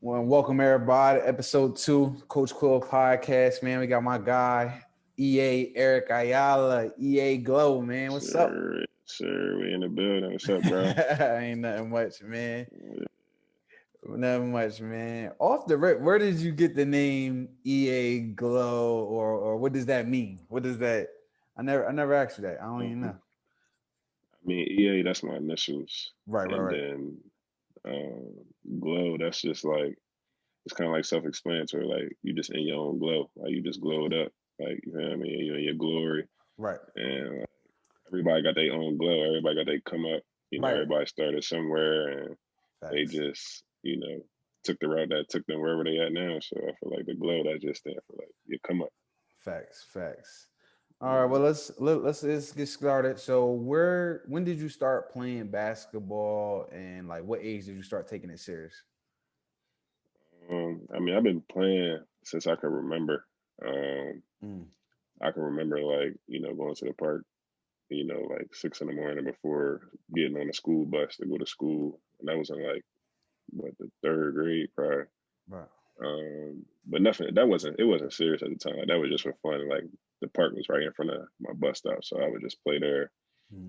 Well, welcome everybody. Episode 2, Coach Quil podcast. Man, we got my guy EA Eric Ayala, EA Glow. Man, what's up? Sir, we in the building. What's up, bro? Ain't nothing much, man. Nothing much, man. Off the rip, where did you get the name EA Glow, or what does that mean? What does that? I never asked you that. I don't even know. I mean, EA, that's my initials, and Right. then glow. That's just like it's kind of like self-explanatory. Like you just in your own glow. Like you just glowed up. Like you know what I mean? You're in your glory, Right. and everybody got their own glow. Everybody got their come up. Right. Everybody started somewhere, and they Facts. just took the route that took them wherever they at now. So I feel like the glow that just stand for like you come up. Facts. All right, well let's get started. So when did you start playing basketball, and like what age did you start taking it serious? I mean, I've been playing since I can remember. I can remember like, going to the park, like 6 in the morning before getting on the school bus to go to school. And that was in like the third grade probably. Right. But nothing it wasn't serious at the time. Like, that was just for fun. Like the park was right in front of my bus stop. So I would just play there,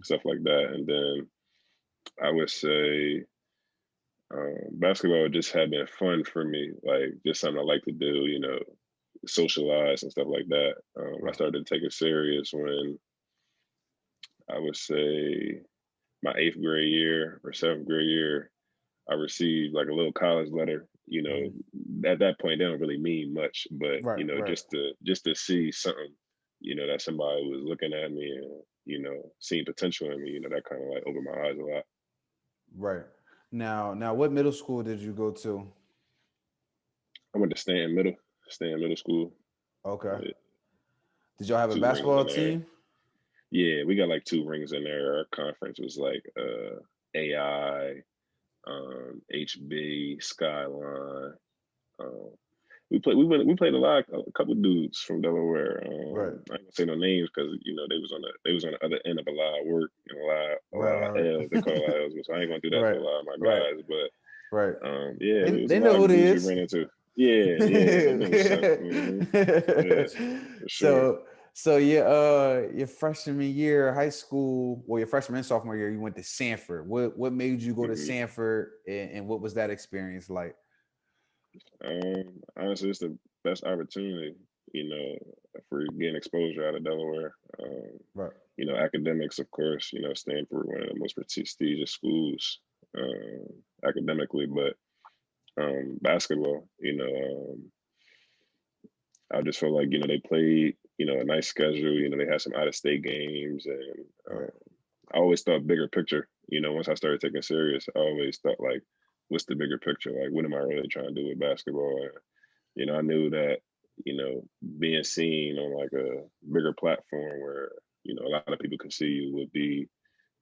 stuff like that. And then I would say basketball just had been fun for me, like just something I like to do, socialize and stuff like that. I started to take it serious when I would say my 8th grade year or 7th grade year. I received like a little college letter. At that point, they don't really mean much, but Right. just to see something, that somebody was looking at me and seeing potential in me, that kind of like opened my eyes a lot. Right. Now, what middle school did you go to? I went to Stand Middle School. Okay. With Did y'all have a 2 rings basketball in there. team? Yeah, we got like 2 rings in there. Our conference was like AI, HB, Skyline. Um, we played a couple dudes from Delaware. Right. I ain't gonna say no names because they was on the other end of a lot of work and a lot of Right. L's. They caught a lot of L's, so I ain't gonna do that to Right. a lot of my Right. guys. But Right. yeah, it was a They lot know who of it dudes we is. ran into. Yeah, they know what's up. Yeah, for sure. So your freshman year of high school, or your freshman and sophomore year, you went to Sanford. What made you go to hmm Sanford, and what was that experience like? Honestly, it's the best opportunity, for getting exposure out of Delaware. Right. Academics, of course, Stanford, one of the most prestigious schools academically, but basketball, I just felt like, they played, a nice schedule, they had some out of state games, and Right. I always thought bigger picture, once I started taking it serious, I always thought like, what's the bigger picture? Like, what am I really trying to do with basketball? And, I knew that, being seen on like a bigger platform where, a lot of people could see you would be,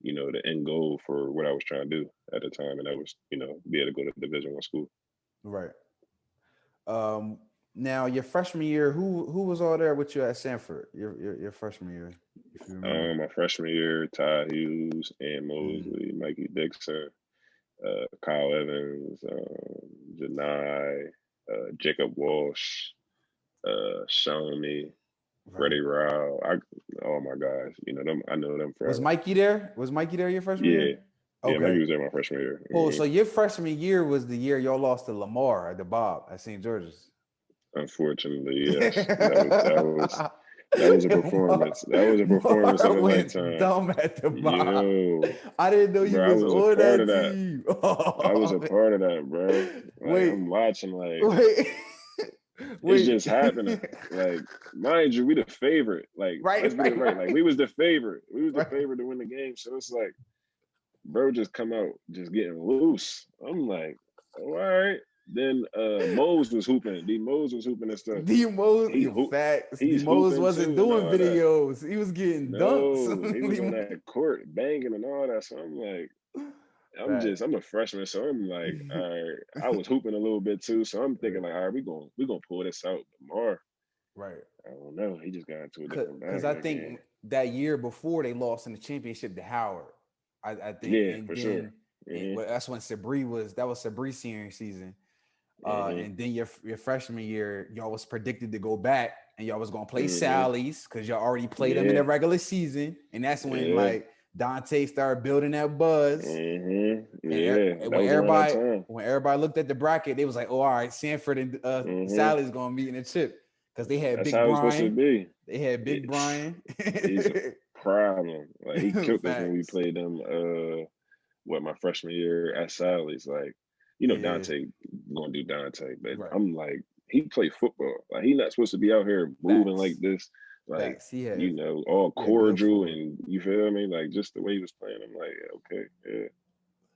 the end goal for what I was trying to do at the time. And that was, be able to go to Division I school. Right. Um. Now, your freshman year, who was all there with you at Sanford? Your freshman year, if you remember. My freshman year, Ty Hughes and Mm. Mosley, Mikey Dixon, Kyle Evans, Janai, Jacob Walsh, Shawnee, Right. Freddie Rao. All my guys, them. I know them Was forever. Mikey there? Was Mikey there your freshman Yeah, year? yeah. Okay. Mikey was there my freshman year. Cool. So your freshman year was the year y'all lost to Lamar at the Bob at St. George's. Unfortunately, yes. That was a performance. That was a performance of Mara a went lifetime. dumb at the Bob. Yo, I didn't know you bro, I was was a on part of that that. team. I was Oh, a part of that, bro. Like wait, I'm watching, like wait, it's wait. just happening. Like, mind you, we the favorite. Like, let's get it right. Like, we was the favorite. We was the Right. favorite to win the game. So it's like, bro, just come out, just getting loose. I'm like, all right. Then Mose was hooping. D Mose was hooping and stuff. D Mose, He you hoop. facts. D He's Mose hooping wasn't too and doing all that. videos. He was getting dunks. No, he was on that court banging and all that. So I'm like, Facts. I'm a freshman, so I'm like, all right. I was hooping a little bit too, so I'm thinking Right. like, all right, we gonna pull this out tomorrow. Right. I don't know. He just got into a different Because bag I that game. think that year before they lost in the championship to Howard, I think, Yeah, and for sure. then that's when Sabri was. That was Sabri's senior season. And then your freshman year, y'all was predicted to go back and y'all was gonna play Mm-hmm. Sally's because y'all already played them in Yeah. the regular season, and that's when Yeah. like Dante started building that buzz. Mm-hmm. And Yeah. That was around that time. when everybody looked at the bracket, they was like, "Oh, all right, Sanford and Mm-hmm. Sally's gonna meet in the chip," because they had That's Big how it's supposed to Brian. be. They had Big It's, Brian. he's a problem. Like he killed us when we Facts. played them my freshman year at Sally's. Like, Yeah. Dante gonna do Dante, but Right. I'm like, he played football. Like he not supposed to be out here moving like Facts. this, like, Facts. all He had good cordial form. and you feel me? Like just the way he was playing, I'm like, yeah, okay, yeah.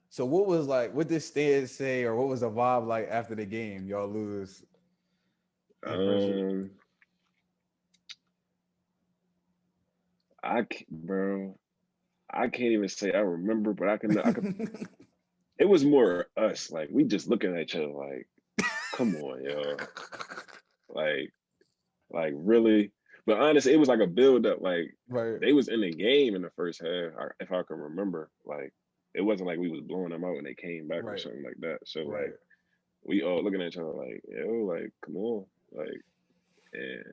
So what did Stan say, or what was the vibe like after the game? Y'all lose in freshman. Um, bro, I can't even say I remember, but I could. It was more us, like we just looking at each other, like, come on, yo, like, really. But honestly, it was like a build up. Like Right. they was in the game in the first half, if I can remember. Like it wasn't like we was blowing them out and they came back or Right. something like that. So Right. like we all looking at each other like, yo, like come on, like, and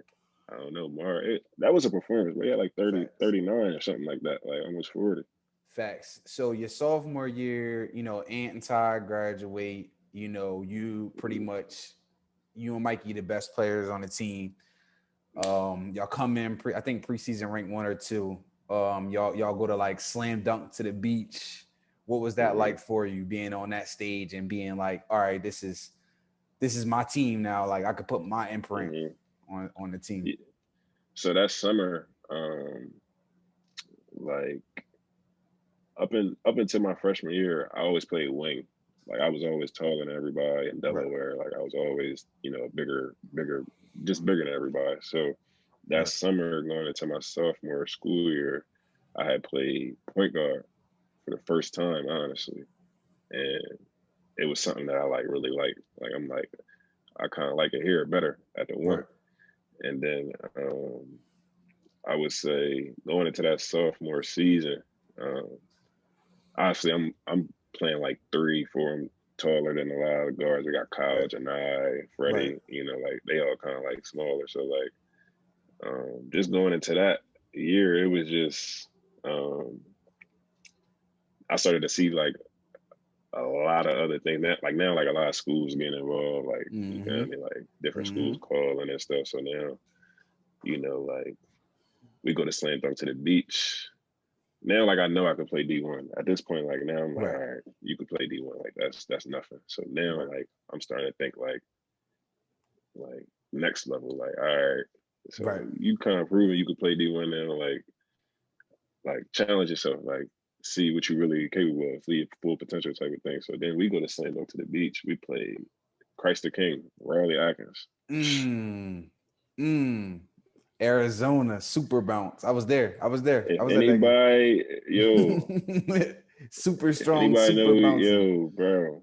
I don't know, that was a performance. We had like 30, Facts. 39 or something like that, like almost 40. Facts. So your sophomore year, Ant and Ty graduate. You pretty much, you and Mikey the best players on the team. Y'all come in I think preseason rank 1 or 2. Y'all go to like slam dunk to the beach. What was that Mm-hmm. like for you, being on that stage and being like, all right, this is my team now. Like I could put my imprint Mm-hmm. on the team. Yeah. So that summer, like up until my freshman year, I always played wing. Like I was always taller than everybody in Right, Delaware. Like I was always, bigger, just bigger than everybody. So that right, summer going into my sophomore school year, I had played point guard for the first time, honestly. And it was something that I like really liked. Like I'm like, I kind of like it here better at the one. right, And then I would say going into that sophomore season, um, honestly, I'm playing like 3, 4. I'm taller than a lot of guards. I got right, College and right, Freddie. Like they all kind of like smaller. So like, just going into that year, it was just I started to see like a lot of other things. That like now, like a lot of schools getting involved. Like you mm-hmm, feel me? Like different mm-hmm, schools calling and stuff. So now, like we go to slam dunk to the beach. Now, like I know I can play D1. At this point, like now I'm like, all right, right, you can play D1. Like that's nothing. So now, right, like I'm starting to think like next level. Like all right, so right. you kind of proven you could play D1 now. Like challenge yourself. Like see what you really capable of. See your full potential type of thing. So then we go to slam dunk to the beach. We played Christ the King, Riley Atkins. Mm, mm. Arizona super bounce. I was there. I was there. I If was at that anybody, yo, game. Super if strong, anybody super know, bouncy. yo, bro,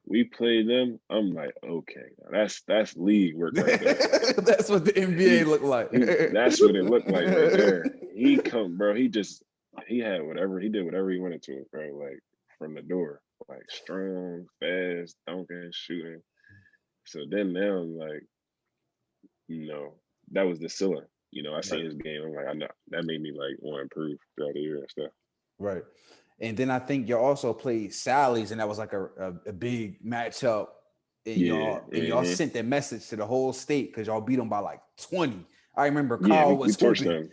we played them. I'm like, okay, now that's league work right there. Like That's what the NBA he looked like. that's what it looked like right there. He come, bro. He had whatever he did, whatever he wanted to, bro. Like from the door, like strong, fast, dunking, shooting. So then now I'm like, you know, that was the ceiling. I Right, seen his game. I'm like, I know that made me like want to improve throughout the year and stuff. right. And then I think you also played Sally's, and that was like a big matchup. And Yeah, y'all sent that message to the whole state because y'all beat them by like 20. I remember yeah. Kyle We was torched hooping. them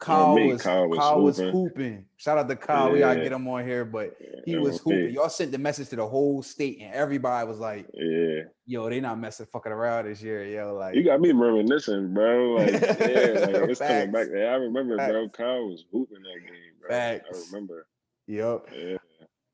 on me. Kyle was Kyle was hooping. hooping. Shout out to Kyle. We gotta Yeah, get him on here, but he was on hooping. me. Y'all sent the message to the whole state, and everybody was like, Yeah. "Yo, they not messing fucking around this year, yo." You Like, got me reminiscing, bro. Like, yeah, like it's coming back facts, there. I remember, bro. facts, Kyle was hooping that game, bro. Like, I facts. remember. Yep. Yeah.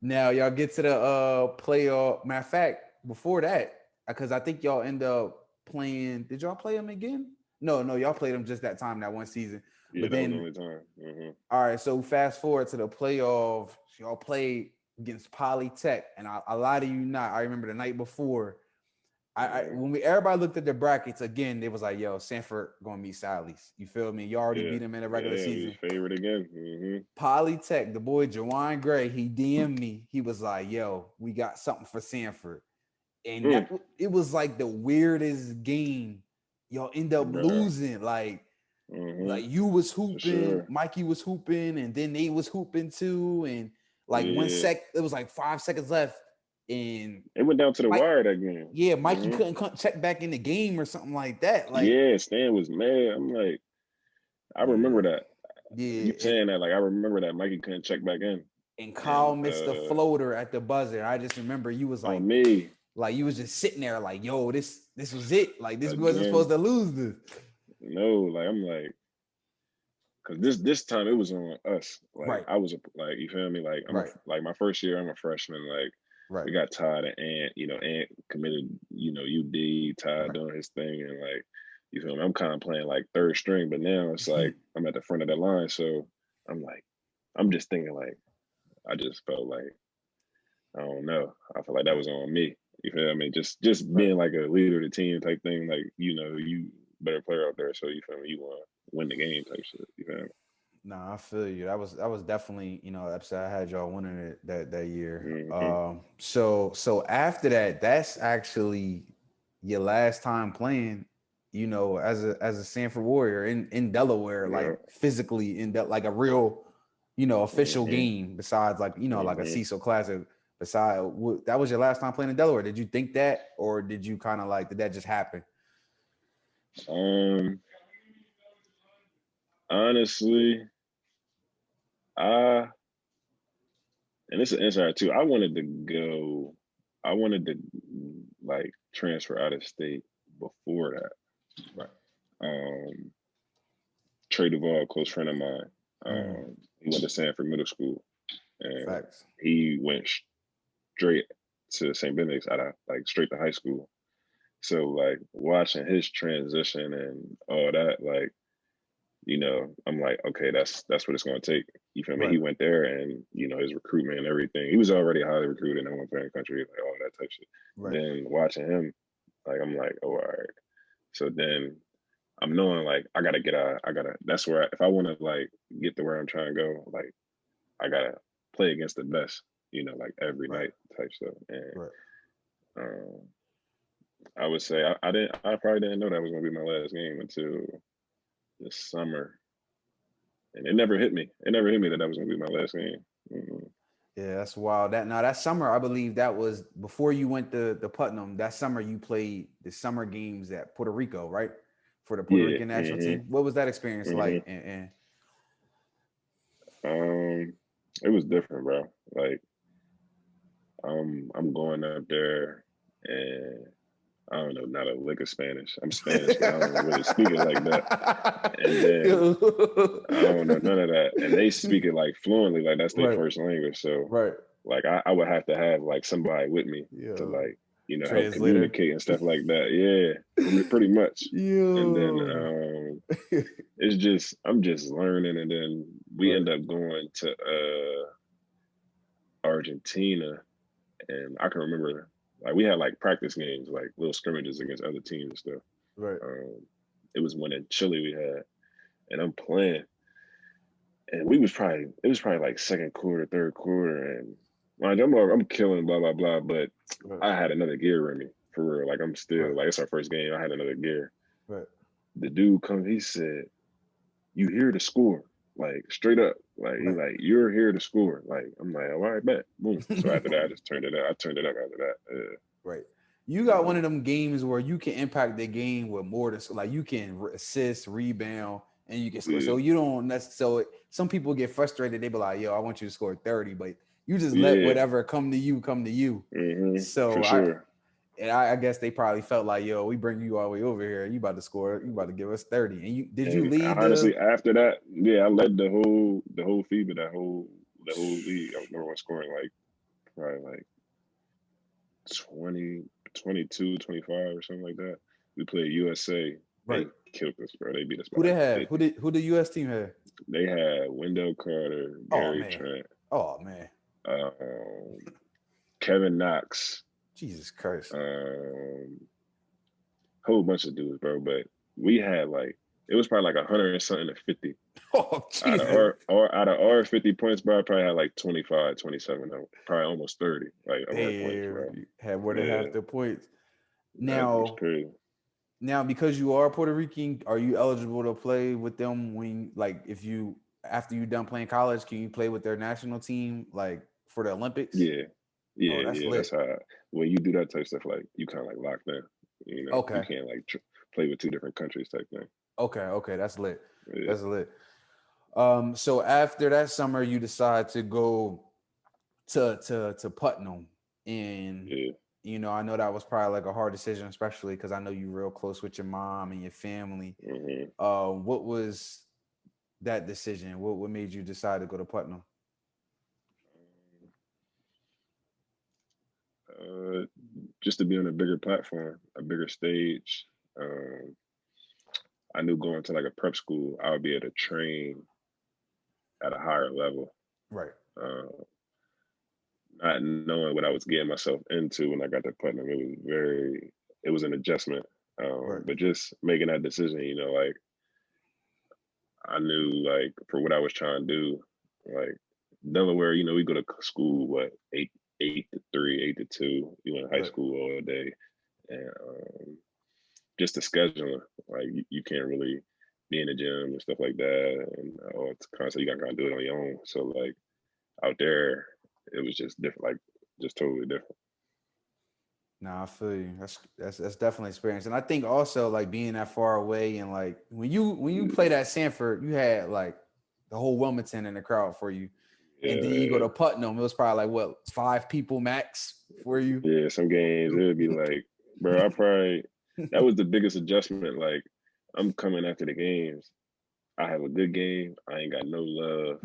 Now y'all get to the playoff. Matter of fact, before that, because I think y'all end up playing. Did y'all play them again? No, no, y'all played them just that time, that one season. Yeah, But that was the then, only time. all right, so fast forward to the playoff. Y'all played against Polytech, and I lie to you not. I remember the night before. When everybody looked at the brackets again, they was like, "Yo, Sanford gonna meet Sally's." You feel me? You already Yeah. beat them in the regular Yeah, we was season. favored again. Polytech, the boy Jawan Gray, he DM'd me. He was like, "Yo, we got something for Sanford." and that it was like the weirdest game. Y'all end up Bruh. losing. Like Mm-hmm. you was For hooping, sure. Mikey was hooping, and then they was hooping too. And like Yeah. it was like 5 seconds left, and It went down to the Mike, wire that game. yeah, Mikey Mm-hmm. couldn't check back in the game or something like that. Like, Yeah, Stan was mad. I'm like, I remember yeah, that. yeah, You saying that, like, I remember that Mikey couldn't check back in. and Kyle And missed the floater at the buzzer. I just remember you was on me like you was just sitting there, like, yo, this was it. Like, this wasn't again, supposed to lose this. no, like I'm like, cause this time it was on us. Like Right, I was like, you feel me? Like right, like my first year, I'm a freshman. Like right, we got tied of Ant committed, UD, Ty right. doing his thing, and like, you feel me? I'm kind of playing like third string, but now it's like I'm at the front of the line, so I'm like, I'm just thinking like, I just felt like, I don't know, I feel like that Right, was on me. You feel me? Just right. being like a leader of the team type thing, like you better player out there, so you feel me? You want to win the game type shit. You feel me? Nah, I feel you. That was definitely, upset. I had y'all winning it that year. Mm-hmm. So after that, that's actually your last time playing, as a Sanford Warrior in Delaware, Yeah. like physically like a real, official Mm-hmm. game besides like, like a Mm-hmm. Cecil Classic. That was your last time playing in Delaware. Did you think that, or did you kind of like, did that just happen? Um, honestly, I and it's an insider too. I wanted to like transfer out of state before that. Right. Um, Trey Duvall, a close friend of mine, Mm, he went to Sanford Middle School, and facts. he went straight to St. Benedict's out of like straight to high school. So like watching his transition and all that, like I'm like, okay, that's what it's gonna take. You feel me? Right. He went there and his recruitment and everything. He was already highly recruited and one player in the country, like all that type of shit. Right. Then watching him, like I'm like, oh all right. So then I'm knowing like I gotta get out. I gotta. That's where if I want to like get to where I'm trying to go, like I gotta play against the best. Like every Right. night type stuff. And Right. um, I would say I didn't. I probably didn't know that was gonna be my last game until the summer, and it never hit me. It never hit me that was gonna be my last game. Mm-hmm. Yeah, that's wild. That summer, I believe that was before you went to Putnam. That summer you played the summer games at Puerto Rico, right? For the Puerto Yeah. Rican national Mm-hmm. team. What was that experience Mm-hmm. like? And It was different, bro. Like I'm going up there and I don't know, not a lick of Spanish. I'm Spanish, but I don't really speak it like that. And then I don't know none of that. And they speak it like fluently, like that's their right, first language. So right. like I would have to have like somebody with me to Yo, like, help translator. communicate and stuff like that. Yeah, pretty much. And then Yo. it's just I'm just learning and then we Right, end up going to Argentina and I can remember like we had like practice games, like little scrimmages against other teams and stuff. right. Um, it was one in Chile we had, and I'm playing, and it was probably like second quarter, third quarter, and mind you, I'm killing blah blah blah, but Right, I had another gear in me for real. Like I'm right, still like it's our first game. I had another gear. right. The dude comes, he said, "You here to score?" Like straight up, like he Right. like you're here to score. Like I'm like, all right, bet, boom. So after that, I just turned it up. I turned it up after that. Right. You got one of them games where you can impact the game with more than like you can assist, rebound, and you can score. Yeah, So you don't necessarily. Some people get frustrated. They be like, "Yo, I want you to score 30," but you just let yeah, whatever come to you come to you. for So I sure. and I guess they probably felt like, "Yo, we bring you all the way over here. You about to score. You about to give us 30." And did you And lead the honestly, after that, yeah, I led the whole FIBA, the whole league. I was number one scoring like probably like 20, 22, 25 or something like that. We played USA. right? They killed us, bro. They beat us by Who they like have? 50. Who the U.S. team have? They had Wendell Carter, Oh Gary man. Trent, Oh man. um, Kevin Knox, Jesus Christ. whole bunch of dudes, bro. But we had like it was probably like 100 and something to 50. Oh Out of Jesus! out of our 50 points, bro, I probably had like 25, 27, probably almost 30, like of our points, Damn, bro. you had more than Yeah, half the points. that was Now, crazy. because you are Puerto Rican, are you eligible to play with them when, like, if you after you done playing college, can you play with their national team, like for the Olympics? Yeah, Oh, yeah, that's yeah. That's lit. how when you do that type of stuff, like you kind of like locked in. You Okay, can't like play with two different countries type thing. okay, that's lit. Yeah, That's lit. So after that summer, you decide to go to Putnam, and yeah. I know that was probably like a hard decision, especially because I know you real close with your mom and your family. hmm What was that decision? What made you decide to go to Putnam? Uh, just to be on a bigger platform, a bigger stage. Um, I knew going to like a prep school, I would be able to train at a higher level. Right, Uh, Not knowing what I was getting myself into when I got to Putnam, it was an adjustment. right, But just making that decision, like I knew like for what I was trying to do, like Delaware, we go to school what 8 to 3, 8 to 2. You went to high right. school all day, and just the scheduling, like you can't really be in the gym and stuff like that, and all it's constant. You got to kind of do it on your own. So like out there, it was just different, like just totally different. Nah, I feel you. That's definitely experience, and I think also like being that far away, and like when you played at Sanford, you had like the whole Wilmington in the crowd for you, and then you go Yeah, to Putnam, it was probably like what 5 people max for you. yeah. Some games it would be like, bro, I probably that was the biggest adjustment. Like I'm coming after the games. I have a good game. I ain't got no love.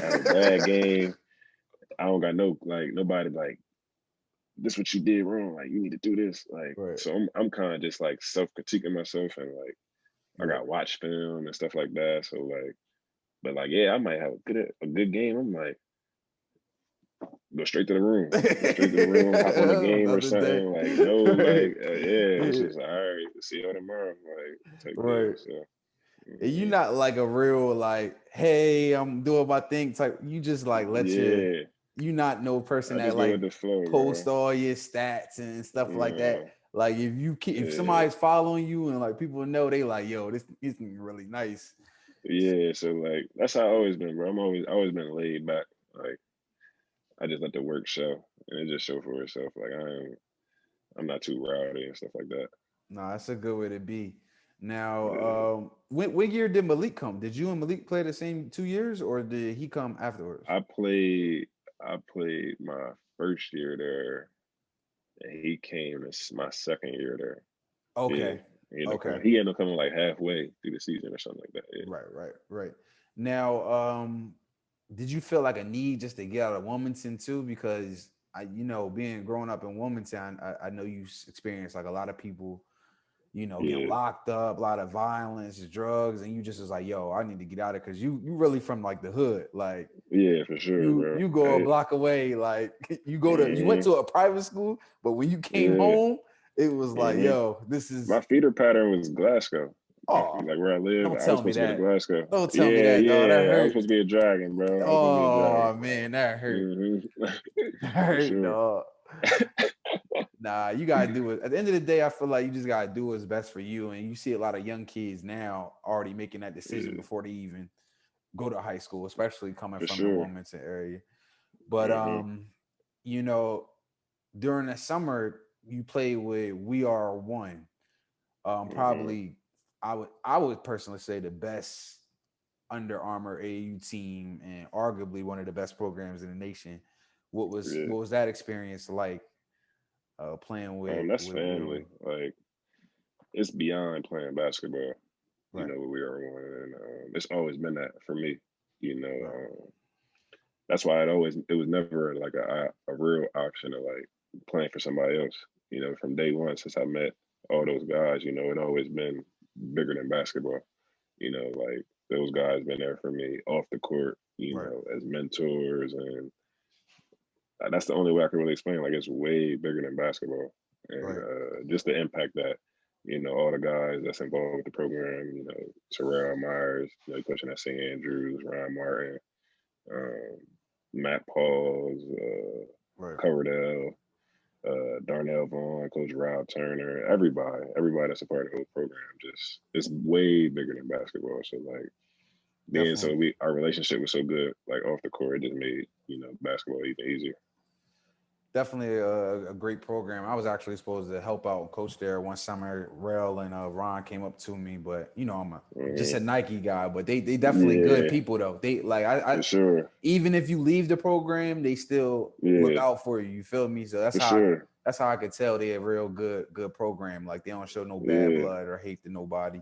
I have a bad game. I don't got no like nobody like this what you did wrong. Like you need to do this. Like Right, so I'm kind of just like self critiquing myself and like I right. got watch film and stuff like that. So like, but like yeah, I might have a good game. I'm like go straight to the room. Go straight to the room. Hop on the game or Another day. something. Like no Right. like yeah. It's Yeah. just all right. See you tomorrow. Like type thing. Right. So. And you Mhm. not like a real like, hey, I'm doing my thing type. You just like let Yeah, you not no person I that just go with like the flow, post bro. all your stats and stuff like that. No, Like if yeah, somebody's following you and like people know they like, yo, this thing really nice. yeah. So like that's how I always been, bro. Always been laid back. Like I just let the work show, and it just show for itself. Like I'm not too rowdy and stuff like that. No, that's a good way to be. Now, Yeah. when year did Malik come? Did you and Malik play the same 2 years, or did he come afterwards? I played I played my first year there, and he came as my second year there. Yeah, Okay, okay. he ended up coming like halfway through the season or something like that. Yeah. Right. Now, did you feel like a need just to get out of Wilmington too? Because being growing up in Wilmington, I know you experienced like a lot of people, getting Yeah, locked up, a lot of violence, drugs, and you just was like, yo, I need to get out of it because you really from like the hood, like yeah, for sure, you bro. you go a block away, like you went Mhm. to a private school, but when you came Yeah. home, it was like, hmm yo, this My is feeder pattern was Glasgow. oh, Like where I live, don't I was tell me supposed to go to that. Glasgow. Don't tell me Yeah, that, dog. That yeah. I was hurt. supposed to be a dragon, bro. I was supposed to be a Oh dragon. man, that hurt. hmm That For hurt, sure. dog. Nah, you gotta do it. At the end of the day, I feel like you just gotta do what's best for you. And you see a lot of young kids now already making that decision Yeah, before they even go to high school, especially coming for from the sure. Wilmington area. But hmm you know, during the summer, you play with We Are One. hmm Probably I would personally say the best Under Armour AAU team and arguably one of the best programs in the nation. What was Yeah. what was that experience like playing with That's with We Are family. One? Like it's beyond playing basketball. Right, What we are on, and it's always been that for me. You know, right, that's why it was never like a real option of like playing for somebody else. From day one since I met all those guys, it always been bigger than basketball. Like those guys been there for me off the court, right, as mentors, and that's the only way I can really explain. Like it's way bigger than basketball, and right. just the impact that you know, all the guys that's involved with the program, you know, Terrell Myers, you know, coaching at St. Andrews, Ryan Martin, um, Matt Pauls, Right. Coverdale, Darnell Vaughn, Coach Rob Turner, everybody that's a part of the whole program, just it's way bigger than basketball. So like being so Definitely. our relationship was so good, like off the court, it just made, you know, basketball even easier. Definitely a great program. I was actually supposed to help out and coach there one summer. Rail and Ron came up to me, but you know I'm just a Mhm. Nike guy. But they definitely good Yeah, people though. They like I for sure. even if you leave the program, they still look Yeah, out for you. You feel me? So for sure. that's how I could tell they're a real good program. Like they don't show no bad Yeah, blood or hate to nobody.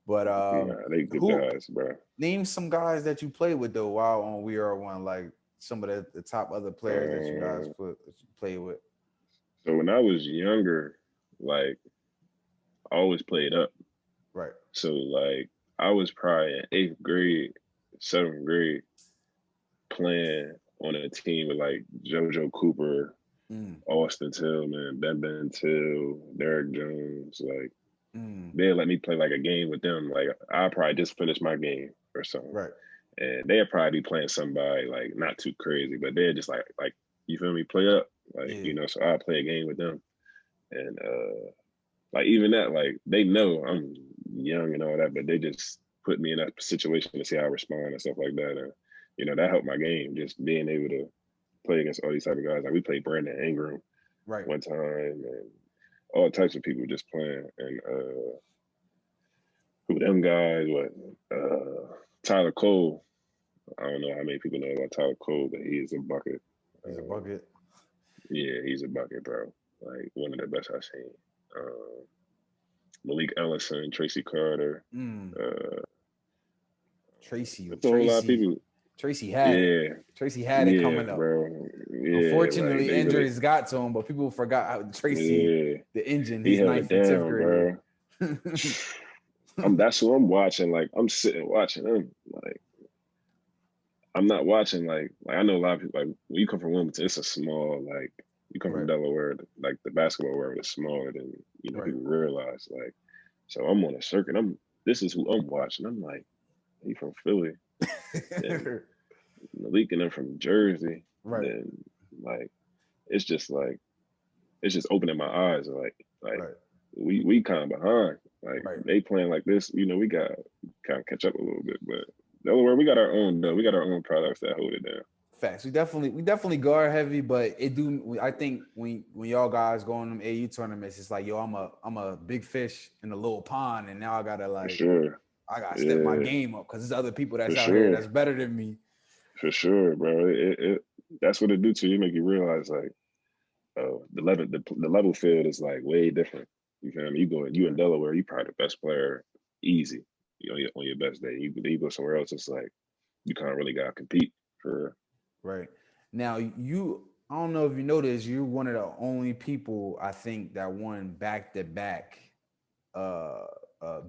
But nah, they good who guys, bro. name some guys that you play with though while on We Are One, like some of the top other players that you guys Um, play with. so when I was younger, like I always played up. Right. So like I was probably in eighth grade, seventh grade, playing on a team with like JoJo Cooper, Mm, Austin Tillman, Ben Till, Derek Jones. Like mm, they let me play like a game with them. Like I probably just finished my game or something, right. and they'd probably be playing somebody like not too crazy, but they're just like you feel me, play up, like Yeah. you know. So I play a game with them, and like even that, like they know I'm young and all that, but they just put me in that situation to see how I respond and stuff like that, and you know that helped my game. Just being able to play against all these type of guys. Like we played Brandon Ingram Right. one time, and all types of people just playing, and who them guys? What Tyler Cole. I don't know how many people know about Tyler Cole, but he is a bucket. He's a bucket. Yeah, he's a bucket, bro. Like one of the best I've seen. Um, Malik Ellison, Tracy Carter. Mm. Uh, Tracy. it's a whole lot of Tracy. people. Tracy had it. Yeah, Tracy had it yeah, coming up. bro. Yeah, like Unfortunately, they really. injuries got to him, but people forgot how Tracy, Yeah, the engine, he his held it ninth and tenth down, grader. bro. That's who I'm watching. Like I'm sitting watching him. Like I'm not watching like I know a lot of people like when you come from Wilmington, it's a small like you come from Right. Delaware, like the basketball world is smaller than you know Right. people realize. Like so I'm on a circuit. This is who I'm watching. I'm like, he from Philly. Then Malik and them from Jersey. Right. Then like it's just like it's just opening my eyes. Like Right. we kind of behind. Like Right. they playing like this, you know, we got kind of catch up a little bit. But Delaware, we got our own though. We got our own products that hold it down. Facts. We definitely guard heavy, but it do. I think when y'all guys go on them AU tournaments, it's like yo, I'm a big fish in a little pond, and now For sure. I gotta step my Yeah, game up because there's other people that's for out here sure. that's better than me. For sure, bro. That's what it do to you. Make you realize like the level field is like way different. You feel me? You in Right. Delaware, you probably the best player easy. You know, on your best day. You go somewhere else, it's like you kind of really gotta compete for Right. Now I don't know if you noticed, you're one of the only people I think that won back to back uh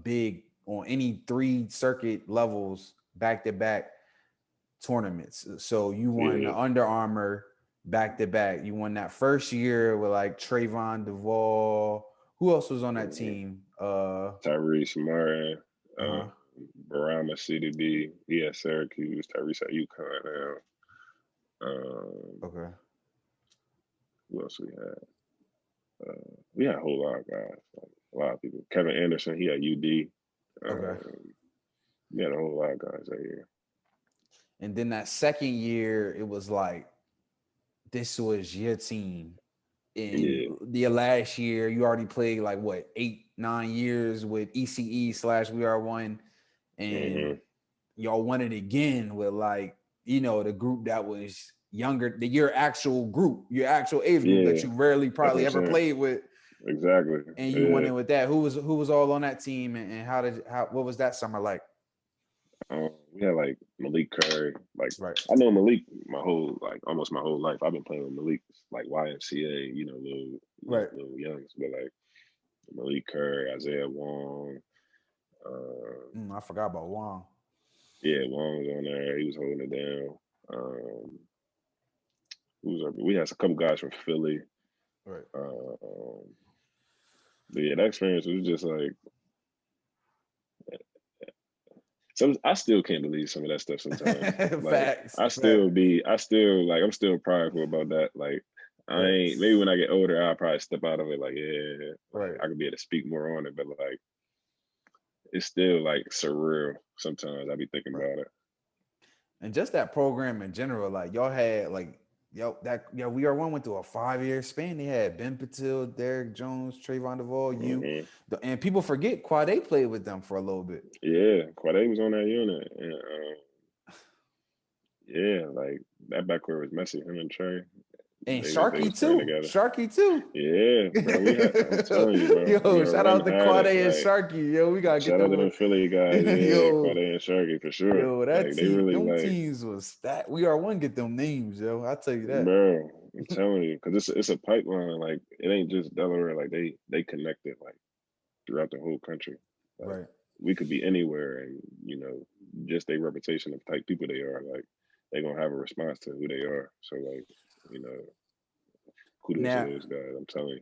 big on any three circuit levels back to back tournaments. So you won yeah. the Under Armour back to back. You won that first year with like Trayvon Duvall. Who else was on that Mhm. team? Tyrese Martin, uh, Uh-huh. Barama CDB, he at Syracuse, Tyrese at UConn now. Okay. Who else we had a whole lot of guys, like a lot of people. Kevin Anderson, he at UD. Okay. We had a whole lot of guys that year. And then that second year, it was like this was your team. In Yeah. the last year, you already played like what 8-9 years with ECE / We Are One, and Mm-hmm. y'all won it again with like the group that was younger, your actual group, your actual age group that Yeah. you rarely That's what probably I'm ever saying. played with, Exactly. and you won Yeah. it with that. Who was all on that team, and how what was that summer like? We had like Malik Curry. Like Right, I know Malik my whole almost my whole life. I've been playing with Malik like YMCA, right. little youngs, but like Malik Curry, Isaiah Wong. I forgot about Wong. Yeah, Wong was on there. He was holding it down. Um, who was up? We had a couple guys from Philly. Right. Um, But yeah, that experience was just like I still can't believe some of that stuff sometimes. Like Facts, facts, I'm still prideful about that. Like I ain't maybe facts. when I get older I'll probably step out of it like, yeah, like Right. I could be able to speak more on it, but like it's still like surreal sometimes I be thinking Right. about it. And just that program in general, like y'all had like we are one went through a 5 year span. They had Ben Patil, Derek Jones, Trayvon Duvall, Hmm. and people forget Quade played with them for a little bit. Yeah, Quade was on that unit, and yeah, like that backcourt was messy. Him and Trey, And they was Sharky playing too. together. Sharky too. Yeah, bro, we had. I'm telling you, bro, we Yo, our shout run out to had Quade it. and Like Sharky. Yo, we gotta get shout out to them. them Philly guys, yeah, Quade Yo, and Sharky for sure. yo, that Like they team, really them like, teams was stat. We are one get them names, yo. I tell you that. bro. I'm telling you, because it's a pipeline. Like it ain't just Delaware. Like they connected like throughout the whole country. Like Right. we could be anywhere, and just their reputation of type people they are. Like they gonna have a response to who they are. So like, you know, kudos to Now, those guys. I'm telling you.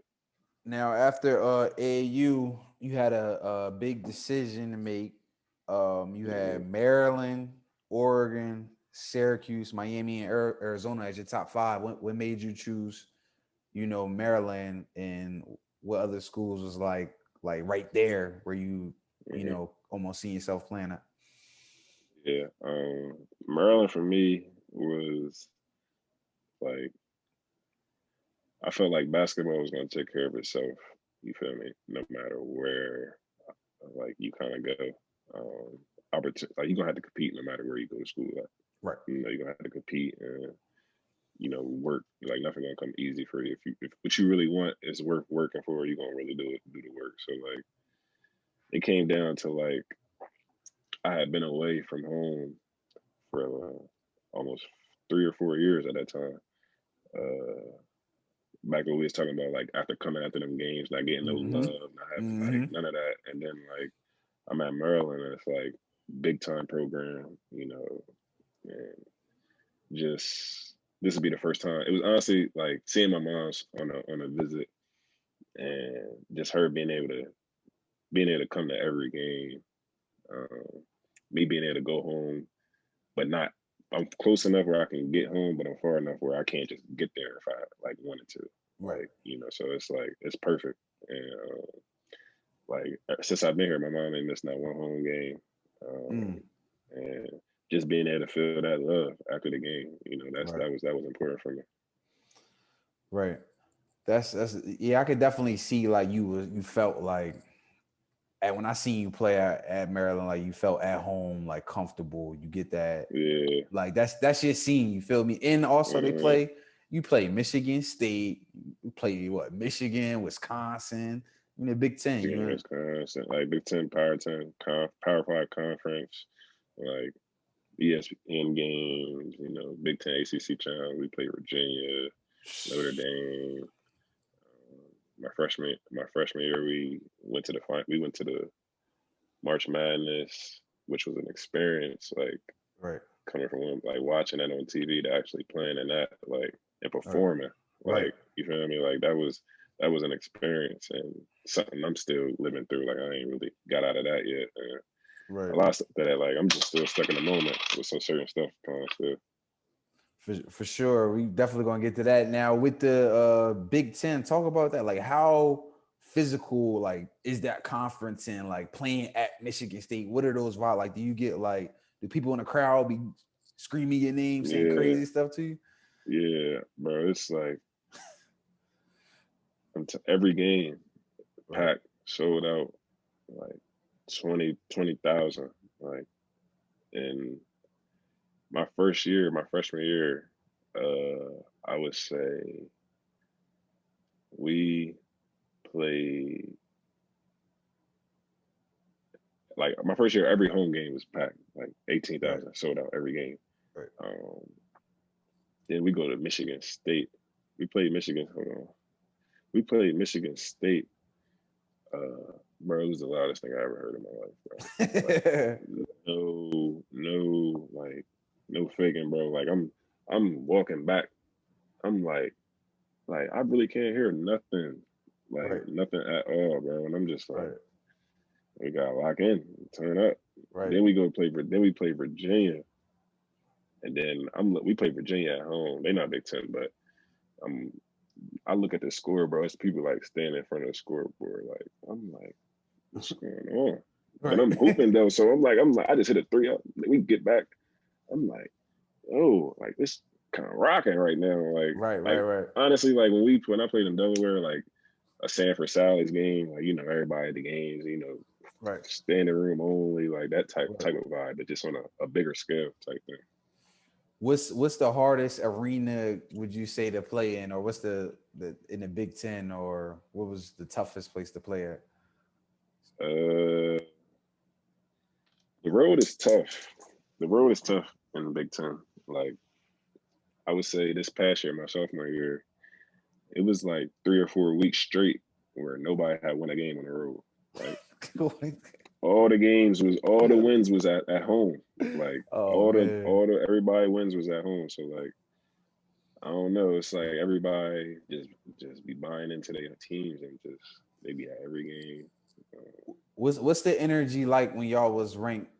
now after AAU, you had a big decision to make. You Mm-hmm. had Maryland, Oregon, Syracuse, Miami, and Arizona as your top five. What made you choose, Maryland, and what other schools was like right there where Hmm. almost seeing yourself playing at? Yeah. Maryland for me was like I felt like basketball was gonna take care of itself. You feel me? No matter where like you kind of go. Opportunity like you're gonna have to compete no matter where you go to school at. Right. You're gonna have to compete and work. Like nothing gonna come easy for you. If what you really want is worth working for, you're gonna really do the work. So like it came down to like I had been away from home for almost 3 or 4 years at that time. Uh, Back when we was talking about like after coming after them games, not getting no Mm-hmm. love, not having like Mm-hmm. none of that, and then like I'm at Maryland and it's like big time program, and just this would be the first time. It was honestly like seeing my mom's on a visit and just her being able to come to every game, um, me being able to go home, but not. I'm close enough where I can get home, but I'm far enough where I can't just get there if I like wanted to. Right. So it's like it's perfect. And like since I've been here, my mom ain't missed not one home game. Mm. And just being able to feel that love after the game, Right. that was important for me. Right. That's yeah. I could definitely see like you felt like, and when I seen you play at Maryland, like you felt at home, like comfortable. You get that, Yeah. like that's your scene. You feel me? And also Uh-huh. you play Michigan State, you play what Michigan, Wisconsin, Big Ten. Michigan, Wisconsin, like Big Ten, Power Five conference, like ESPN games, Big Ten ACC channel. We played Virginia, Notre Dame. My freshman year, we went to the March Madness, which was an experience. Like Right. coming from like watching that on TV to actually playing in that, like and Right. performing, Right. like you feel me? Like that was an experience and something I'm still living through. Like I ain't really got out of that yet. And Right. a lot of stuff that like I'm just still stuck in the moment with some certain stuff kind of stuff. For sure. We definitely gonna get to that now with the Big Ten. Talk about that. Like how physical like is that conference and like playing at Michigan State? What are those vibes? Like do you get like do people in the crowd be screaming your name, saying Yeah, crazy stuff to you? yeah, bro. It's like every game Right. packed, sold out, like 20,000. Like in my freshman year, I would say we played like my first year. Every home game was packed, like Right. 18,000 sold out every game. Right. Um, then we go to Michigan State. We played Michigan. Hold on, we played Michigan State. Bro, it was the loudest thing I ever heard in my life, bro. Like no, like no faking, bro. Like I'm walking back. I'm like I really can't hear nothing. like Right. nothing at all, bro. And I'm just like, Right. we gotta lock in, turn up. Right. Then we go play for, then we play Virginia, and then we play Virginia at home. They're not Big Ten, but I'm I look at the score, bro. It's people like standing in front of the scoreboard. Like I'm like, what's going on? And Right. I'm hooping though, so I'm like, I just hit a three up. We get back. I'm like, oh, like this kind of rocking right now. Right. Right. Like Right. honestly, like when I played in Delaware, like a Sanford Sally's game, like everybody at the games, Right. standing room only, like that Right. type of vibe, but just on a bigger scale type thing. What's the hardest arena would you say to play in, or what's the in the Big Ten, or what was the toughest place to play at? Uh, the road is tough. The road is tough in the Big Ten. Like I would say this past year, my sophomore year, it was like 3 or 4 weeks straight where nobody had won a game on the road. Like all the wins was at home. Like Oh man. all the everybody wins was at home. So like I don't know. It's like everybody just be buying into their teams and just they be at every game. What's the energy like when y'all was ranked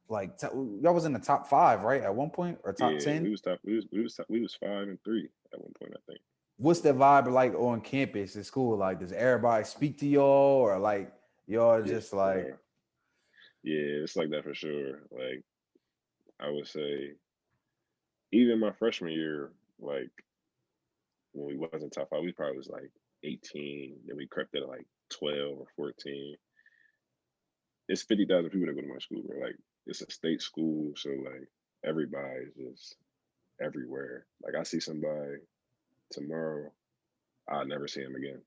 like y'all was in the top 5, right? At one point, or top Yeah, 10? we was 5-3 at one point, I think. What's the vibe like on campus at school? Like, does everybody speak to y'all, or like y'all Yeah, just like yeah, it's like that for sure. Like I would say, even my freshman year, like when we wasn't top five, we probably was like 18. Then we crept to like 12 or 14. It's 50,000 people that go to my school, bro. Like it's a state school, so like everybody is just everywhere. Like I see somebody tomorrow, I'll never see him again.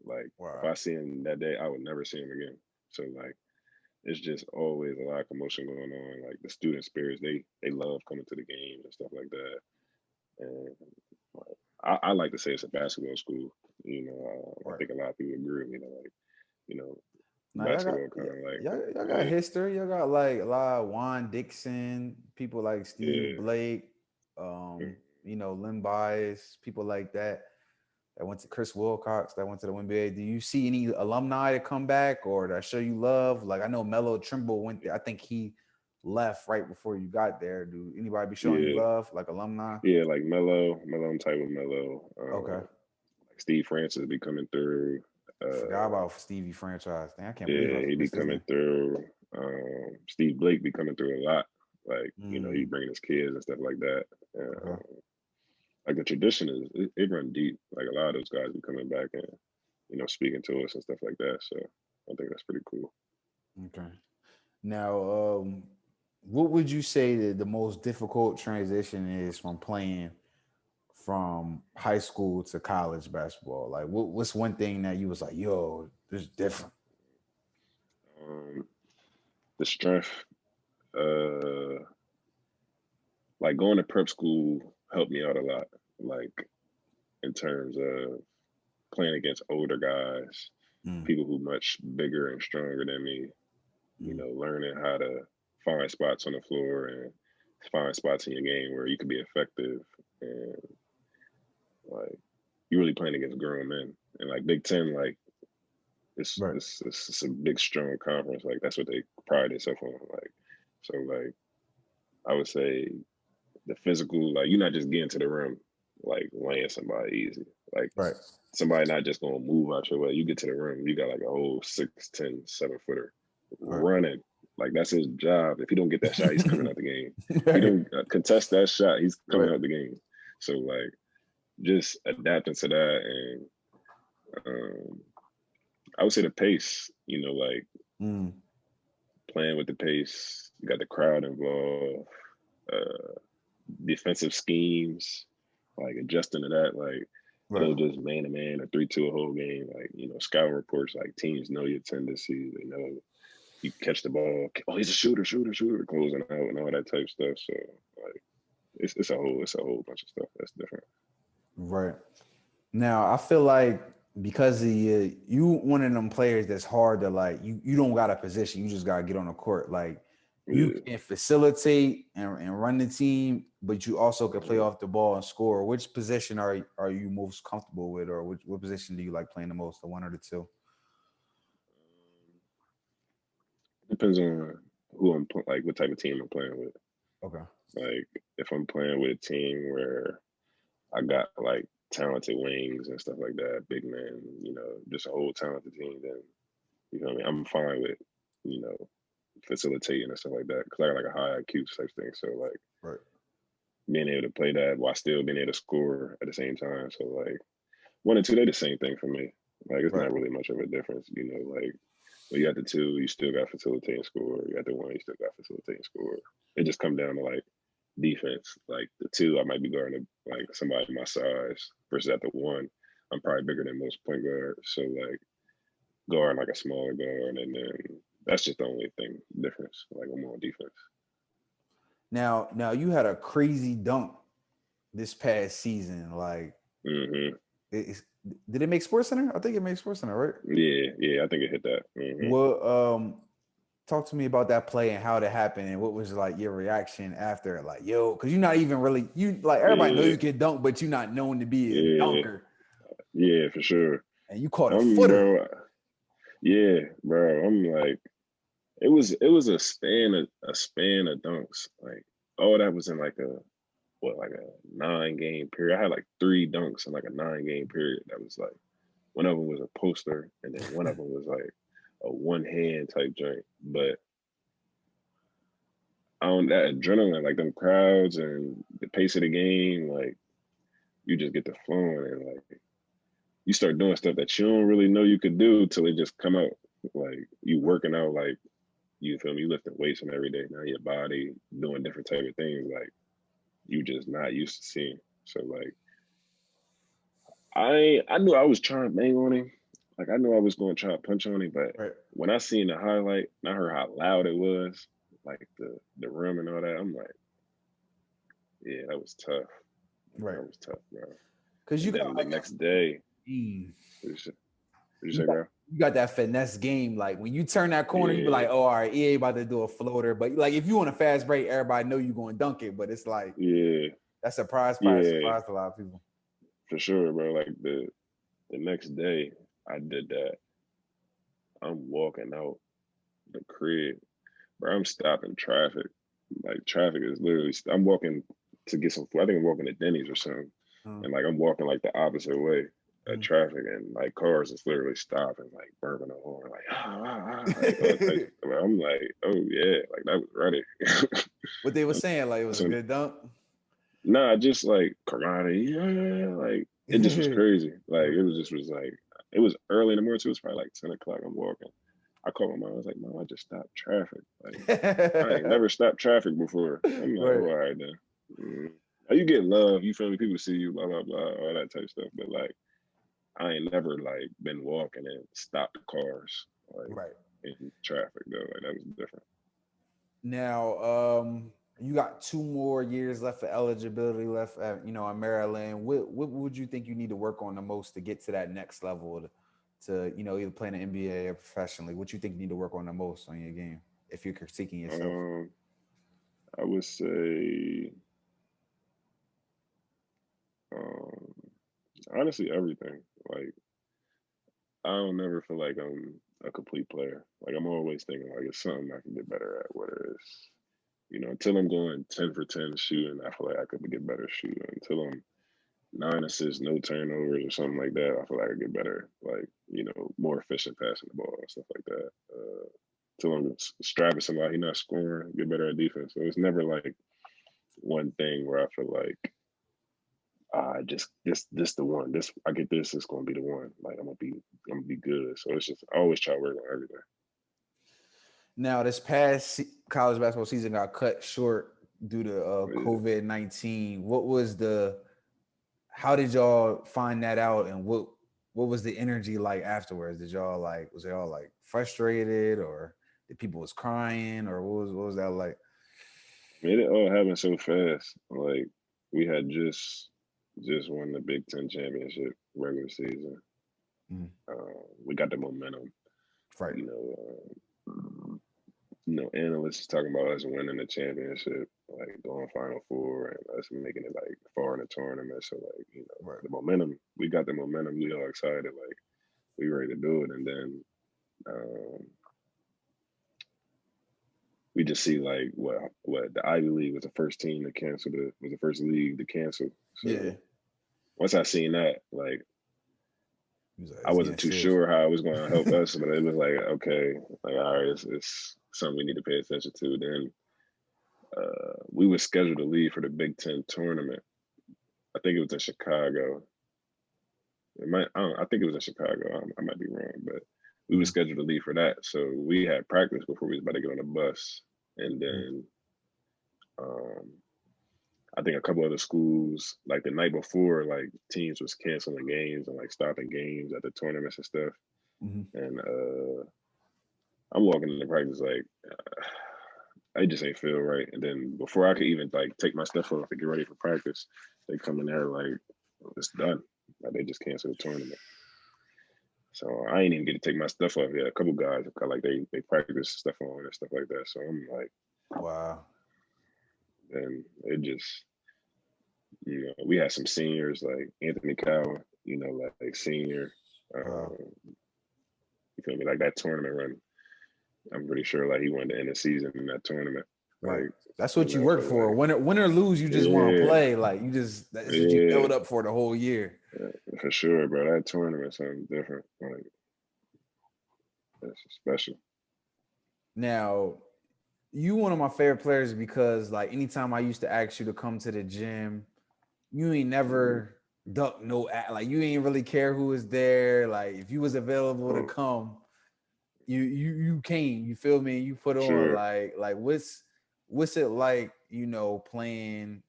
Like if wow, I see him that day, I would never see him again. So like it's just always a lot of commotion going on. Like the student spirits, they love coming to the games and stuff like that. And like, I like to say it's a basketball school. I right? think a lot of people agree with me. That like you know, Now y'all got basketball kind of like y'all got yeah, history. Y'all got like a lot of Juan Dixon, people like Steve yeah, Blake, mm, Lynn Bias, people like that. That went to Chris Wilcox, that went to the NBA. Do you see any alumni to come back or that show you love? Like I know Melo Trimble went there. I think he left right before you got there. Do anybody be showing you yeah, love, like alumni? yeah. Like Mello, I'm tight with Mello. Okay. Like Steve Francis be coming through. Forgot Uh, about Stevie franchise. Dang, I can't believe I yeah, he be missed his coming name. through. Steve Blake be coming through a lot. Like he Mm, bringing his kids and stuff like that. okay. Like the tradition is it run deep. Like a lot of those guys be coming back and speaking to us and stuff like that. So I think that's pretty cool. Okay. Now, what would you say that the most difficult transition is from playing from high school to college basketball? Like, what's one thing that you was like, yo, this is different? Um, the strength, uh, like going to prep school helped me out a lot. Like in terms of playing against older guys, Mm, people who much bigger and stronger than me. mm, Learning how to find spots on the floor and find spots in your game where you can be effective and like you're really playing against grown men. And like Big Ten, like right. it's a big strong conference. Like that's what they pride themselves on. Like so like I would say the physical, like you're not just getting to the rim like laying somebody easy. Like Right. somebody not just gonna move out your way. You get to the rim, you got like a whole 6'10", 7-footer Right. running. Like that's his job. If he don't get that shot, he's coming out the game. If he Right. don't contest that shot, he's coming Right. out the game. So like just adapting to that and I would say the pace. Like Mm, playing with the pace. You got the crowd involved. Uh, Defensive schemes, like adjusting to that. Like it right. ain't just man to man or 3-2 a whole game. Like scouting reports. Like teams know your tendencies. They know you catch the ball. Oh, he's a shooter, closing out and all that type stuff. So like it's a whole bunch of stuff that's different. Right. Now, I feel like because of you one of them players that's hard to like you don't got a position, you just gotta get on the court. Like you Yeah, can facilitate and run the team, but you also could play Um, off the ball and score. Which position are you most comfortable with, or what position do you like playing the most, the one or the two? depends on who like what type of team I'm playing with. Okay. Like if I'm playing with a team where I got like talented wings and stuff like that, big men, just a whole talented team, then I'm fine with, you know, facilitating and stuff like that because I got like a high IQ type thing. So like Right. being able to play that while still being able to score at the same time. So like one and two, they're the same thing for me. Like it's Right. not really much of a difference, like when you got the two, you still got facilitate and score. You got the one, you still got facilitate and score. It just come down to like defense. Like the two, I might be guarding like somebody my size versus at the one, I'm probably bigger than most point guards. So like guard like a smaller guard, and then that's just the only thing difference. Like I'm on defense. Now you had a crazy dunk this past season. Like, Hmm. it's, did it make Sports Center? I think it made Sports Center, right? Yeah, I think it hit that. What talk to me about that play and how that happened and what was like your reaction after, like, yo, because you're not even really, you like, everybody know Yeah, you can dunk, but you're not known to be a yeah, dunker, yeah, for sure. and you caught a I'm footer. bro. Yeah, bro. I'm like, it was a span of dunks. Like all that was in like a 9 game period. I had like 3 dunks in like a 9 game period. That was like one of them was a poster, and then one of them was like a one hand type joint. But on that adrenaline, like them crowds and the pace of the game, like you just get the flowing and like you start doing stuff that you don't really know you could do till it just come out. Like you working out, like you feel me, you lifting weights from every day. Now your body doing different type of things like you just not used to seeing. So like I knew I was trying to bang on him. Like I knew I was going to try to punch on him, but Right. when I seen the highlight and I heard how loud it was, like the rim and all that, I'm like, yeah, that was tough. Right. That was tough, bro. Because you And got then the like next day, a, what you say, what you you say, got bro? you got that finesse game. Like when you turn that corner, you be Yeah, like, oh, all right, EA about to do a floater. But like if you want a fast break, everybody know you going to dunk it. But it's like yeah, that surprise probably yeah, surprised a lot of people. for sure, bro. Like the next day, I did that. I'm walking out the crib, bro. I'm stopping traffic. Like traffic is literally. I'm walking to get some food. I think I'm walking to Denny's or something, Mm, and like I'm walking like the opposite way at mm. traffic, and like cars is literally stopping, like burping the horn, like like all types of stuff. I'm like, oh yeah, like that was ready. What they were saying, like it was a So good dunk. nah, just like karate, yeah, like it just was crazy. Like it was just was like it was early in the morning too. It was probably like 10 o'clock. I'm walking. I called my mom. I was like, Mom, I just stopped traffic. Like I ain't never stopped traffic before. I'm like, Right. oh, all right then. Mm. You get love, you feel me? People see you, blah blah blah, all that type of stuff. But like, I ain't never like been walking and stopped cars like Right. in traffic though. Like that was different. Now, you got 2 more years left for eligibility left at, in Maryland. What would you think you need to work on the most to get to that next level to either play in the NBA or professionally? What you think you need to work on the most on your game if you're critiquing yourself? Um, I would say, um, honestly, everything. Like I don't never feel like I'm a complete player. Like I'm always thinking like it's something I can get better at. Whether it's until I'm going 10 for 10 shooting, I feel like I could get better shooting. Until I'm 9 assists, no turnovers or something like that, I feel like I get better. Like more efficient passing the ball and stuff like that. Until I'm strapping somebody not scoring, get better at defense. So it's never like one thing where I feel like just this the one. This I get this, it's gonna be the one. Like I'm gonna be good. So it's just I always try to work on everything. Now, this past college basketball season got cut short due to Yeah. COVID-19. How did y'all find that out, and what was the energy like afterwards? Did y'all like was it all like frustrated, or did people was crying, or what was that like? It all happened so fast. Like we had just won the Big Ten championship regular season. Mhm. We got the momentum. Right. You know, analysts talking about us winning the championship, like going Final Four, and us making it like far in the tournament. So like, Right. the momentum, we got the momentum. We all excited, like we ready to do it, and then um, we just see like what the Ivy League was the first team to cancel was the first league to cancel. So Yeah. once I seen that, like Like, I wasn't too sure how it was going to help us, but it was like, okay, like all right, it's something we need to pay attention to. Then we were scheduled to leave for the Big Ten tournament. I think it was in Chicago. I think it was in Chicago. I might be wrong, but we were scheduled to leave for that. So we had practice before we was about to get on the bus, and then I think a couple other schools, like the night before, like teams was canceling games and like stopping games at the tournaments and stuff. And I'm walking into practice like I just ain't feel right. And then before I could even like take my stuff off to get ready for practice, they come in there like it's done. Like they just canceled the tournament. So I ain't even get to take my stuff off yet. A couple guys got like they practice stuff on and stuff like that. So I'm like, wow. and it just we had some seniors like Anthony Cowan, like senior. You feel me? Like that tournament run. I'm pretty sure like he wanted to end the season in that tournament. Right. Like that's what you work for. Like, win or lose, you just want to play. Like that's what you build up for the whole year. Yeah, for sure, bro. That tournament's something different. Like that's special. Now, you one of my favorite players because like anytime I used to ask you to come to the gym, you ain't never duck no like you ain't really care who was there. Like if you was available to come, you came. You feel me? You put on like what's it like? Playing.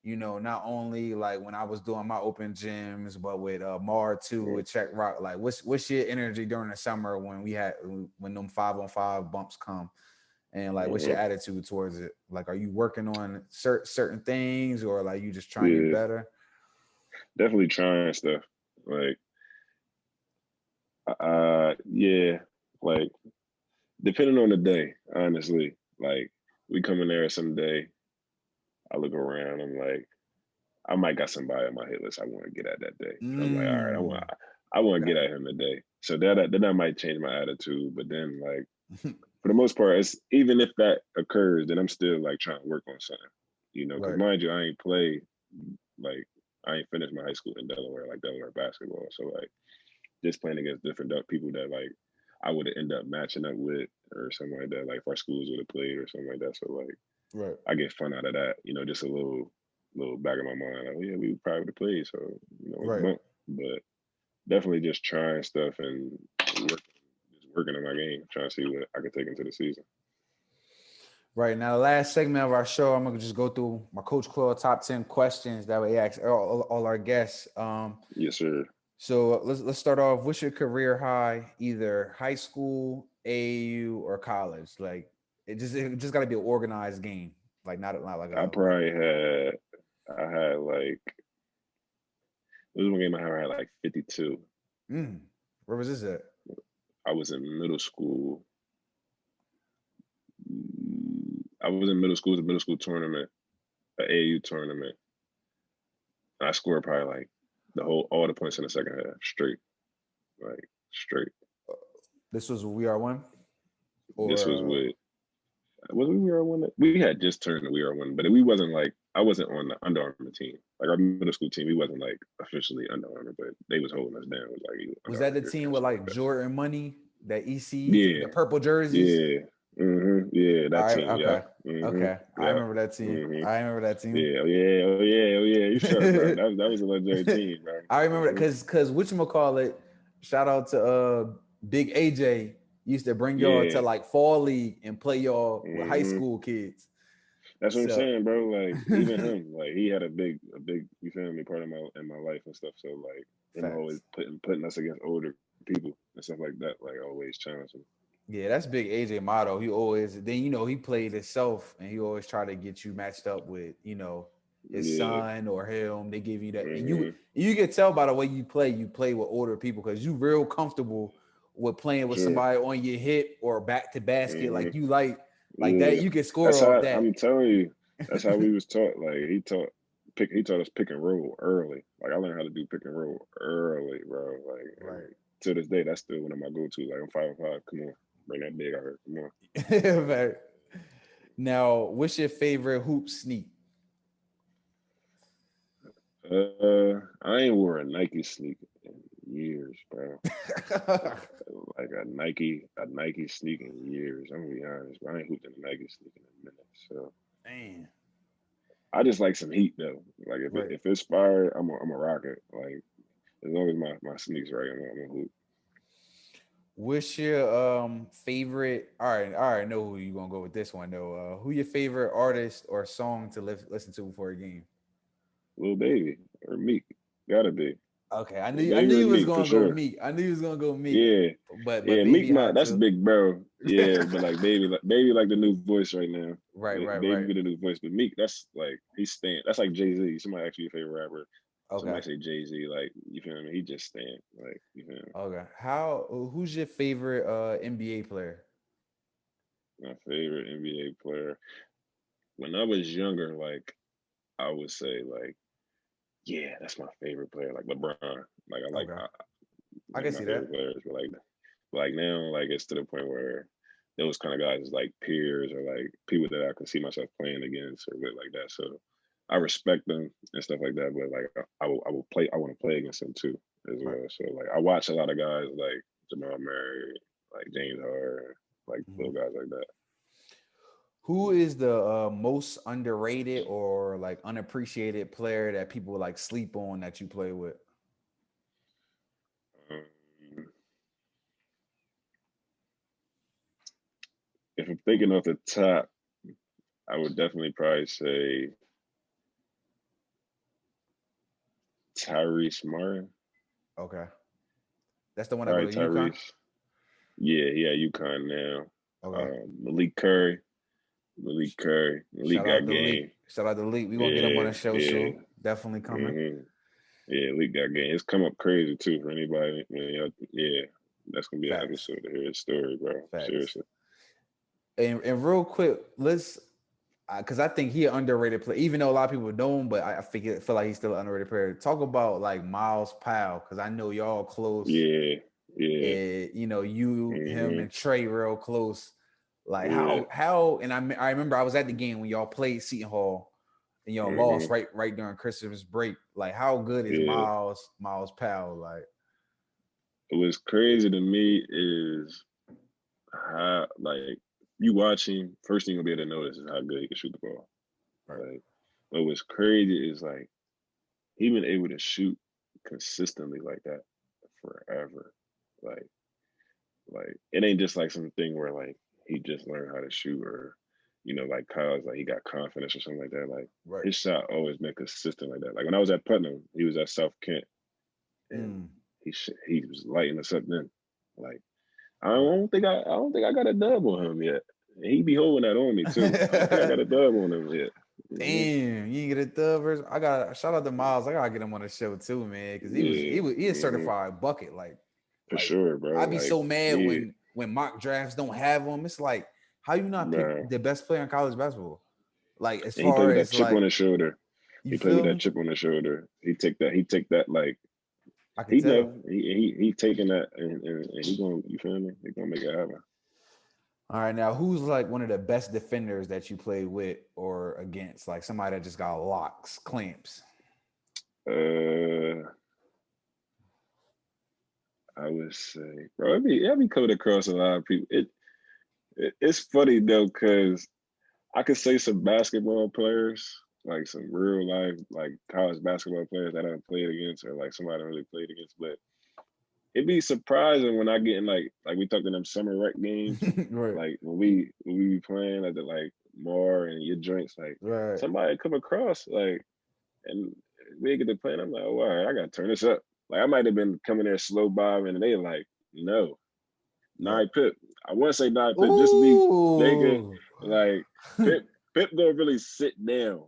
Not only like when I was doing my open gyms, but with Mar too, with Czech Rock. Like, what's your energy during the summer when them 5-on-5 bumps come, and like what's your attitude towards it? Like, are you working on certain things, or like you just trying to get better? Definitely trying stuff. Like, like depending on the day, honestly. Like, we come in there some day, I look around, I'm like, I might got somebody on my hit list I want to get at that day. I'm like, all right, I want to get at him today. So that might change my attitude. But then like for the most part, it's even if that occurs, then I'm still like trying to work on something. Because mind you, I ain't finished my high school in Delaware, like Delaware basketball. So like just playing against different people that like I would end up matching up with or something like that, like if our schools would have played or something like that. So like I get fun out of that, just a little back of my mind, like, yeah, we probably would have played. So, but definitely just trying stuff and working on my game, trying to see what I could take into the season. Right. Now, the last segment of our show, I'm going to just go through my Coach Quil top 10 questions that we ask all our guests. Yes, sir. So let's start off. What's your career high, either high school, AAU, or college? Like, it just got to be an organized game. Like, not like I had like, it was one game I had like 52. Where was this at? I was in middle school. It was a middle school tournament, an AAU tournament. I scored probably like all the points in the second half, straight. Like, straight. This was We Are One? This was with, was We Are One? We had just turned the We Are One, but we wasn't like, I wasn't on the Under Armour team. Like our middle school team, we wasn't like officially Under Armour, but they was holding us down. Was that the team with like Jordan Money, that EC, the purple jerseys? Yeah. Yeah, that team. Okay. Yeah. Okay. I remember that team. I remember that team. Yeah, oh yeah. You sure, bro. That was a legendary team, bro. I remember that because whatchamacallit, shout out to Big AJ, used to bring y'all to like fall league and play y'all with high school kids. That's what I'm saying, bro. Like even him, like he had a big, you feel me, part of my life and stuff. So like him always putting us against older people and stuff like that, like always challenging. Yeah, that's Big AJ motto. He always he played himself and he always tried to get you matched up with, his son or him. They give you that. And you can tell by the way you play with older people because you real comfortable with playing with somebody on your hip or back to basket. Like you like Like that, Yeah. you can That's score off how that. I'm telling you. That's how we was taught. Like he taught us pick and roll early. Like I learned how to do pick and roll early, bro. Like and Right. to this day, that's still one of my go-to. Like I'm 5'5". Come on, bring that big out here. Come on. Right. Now, what's your favorite hoop sneak? I ain't wore a Nike sneaker in years, bro. Like a Nike sneaker in years. I'm gonna be honest, but I ain't hooped in a Nike sneaker in a minute. So Man, I just like some heat though. Like right. if it's fire, I'm a rock it. Like as long as my sneaks right, I'm a hoop. What's your favorite? All right, know who you gonna go with this one though. Who your favorite artist or song to listen to before a game? Lil Baby or Meek, gotta be Okay, Lil I Baby knew or you was Meek for gonna go sure. Meek. I knew you was gonna go Meek, Yeah, but yeah, Meek baby my hot that's too. big bro. Yeah, but like baby like the new voice right now. Baby Right. be the new voice, but Meek that's like he's stand. That's like Jay-Z. Somebody ask you your favorite rapper. Okay, Somebody say Jay-Z. Like you feel me? He just stand. Like you feel me? okay. Who's your favorite NBA player? My favorite NBA player. When I was younger, like I would say like yeah, that's my favorite player. Like LeBron. Like Okay, I like can my see that. favorite players, but like now, like it's to the point where those kind of guys is like peers or like people that I can see myself playing against or with like that. So I respect them and stuff like that. But like I will play. I want to play against them too as Right. well. So like I watch a lot of guys like Jamal Murray, like James Harden, like Mhm. little guys like that. Who is the most underrated or like unappreciated player that people like sleep on that you play with? Um, if I'm thinking off the top, I would definitely probably say Tyrese Martin. Okay, that's the one that go Probably to UConn. Tyrese. Yeah, UConn now. Okay. Malik Curry. Malik Curry. Malik Shout got out to Leak. game. Shout out to Leak. We gonna get him on Yeah, the show yeah. soon. Definitely coming. hmm Yeah, Malik got game. It's come up crazy too for anybody. Yeah, that's gonna be an Facts. episode to hear his story, bro. Facts. Seriously. And real quick, let's because I think he an underrated player, even though a lot of people know him, but I feel like he's still an underrated player. Talk about like Miles Powell, because I know y'all close. Yeah, yeah. And you know, you, him, hmm and Trey real close. Like Yeah. and I remember I was at the game when y'all played Seton Hall and y'all lost hmm right during Christmas break. Like, how good is Yeah. Miles Powell? Like, What's crazy to me is how like you watch him, first thing you'll be able to notice is how good he can shoot the ball. right. Like, but what's crazy is like he been able to shoot consistently like that forever. Like, like it ain't just like something where like he just learned how to shoot or, like Kyle's like he got confidence or something like that. Like Right. his shot always been consistent like that. Like when I was at Putnam, he was at South Kent, and Mm, he was lighting us up then. Like right. I don't think I got a dub on him yet. And he be holding that on me too. I don't think I got a dub on him yet. hmm Damn, you ain't get a dub versus. I got shout out to Miles. I gotta get him on the show too, man, because Yeah, he is hmm certified bucket. for Like sure, bro. I'd be Like so mad yeah, when mock drafts don't have him. It's like, how you not pick bro. the best player in college basketball? Like, as And he played far with that as chip on like, his shoulder. you He played with feel that me? chip on his shoulder. He take that like I can he tell. know he taking that and he gonna you feel me? He gonna make it happen. All right, now who's like one of the best defenders that you play with or against? Like somebody that just got locks, clamps. Uh, I would say, bro, it be coming across a lot of people. It's funny though, cause I could say some basketball players, like some real life, like college basketball players that I have played against, or like somebody I really played against. But it'd be surprising when I get in like we talked in them summer rec games, Right, like when we be playing at the like more and your joints, like right. somebody come across like and we get to play, and I'm like, oh, all right, I gotta turn this up. Like I might have been coming there slow bobbing, and they like, no, Right. nine pip. I want to say nine pip just to be thinking Ooh. like Pip gonna really sit down.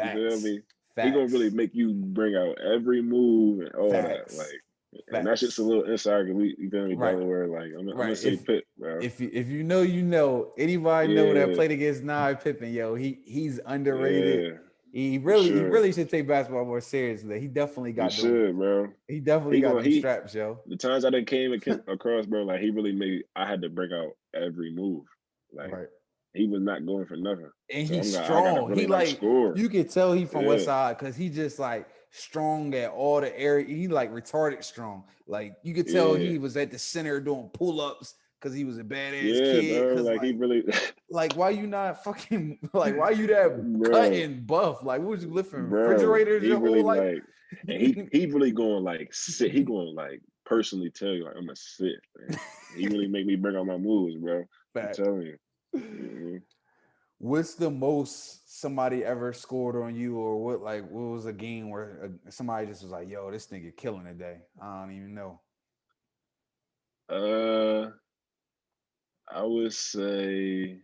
You feel Facts. me? He gonna really Facts. make you bring out every move and all that. Facts. Like And that's just a Facts. little insider. You feel me, Right. Delaware? Like I'm gonna Right. say Pitt, bro. If you know, you know. Anybody know that Yeah, played against Nye Pippen, yo, he's underrated. yeah, He for he sure. really should take basketball more seriously. He should, bro. He definitely He got going them he straps, yo. the times I done came across, bro. Like he really made. I had to break out every move. Like Right. he was not going for nothing. And So he's I gotta strong. really He like like score. you could tell he from West Yeah, Side because he just like strong at all the area. He like retarded strong. Like you could tell yeah, he was at the center doing pull ups because he was a badass yeah, kid. bro. Because Like he really, why you not fucking like why you that cut bro, and buff? Like what was you lifting bro. refrigerators He your really whole life? like, and he really going like sit. He going like personally tell you like I'm gonna sit. Man. He really make me bring out my moves, bro. I'm Fact. telling you. Mm-hmm. What's the most somebody ever scored on you, or what was a game where somebody just was like, "Yo, this nigga killing today"? I don't even know. Uh, I would say,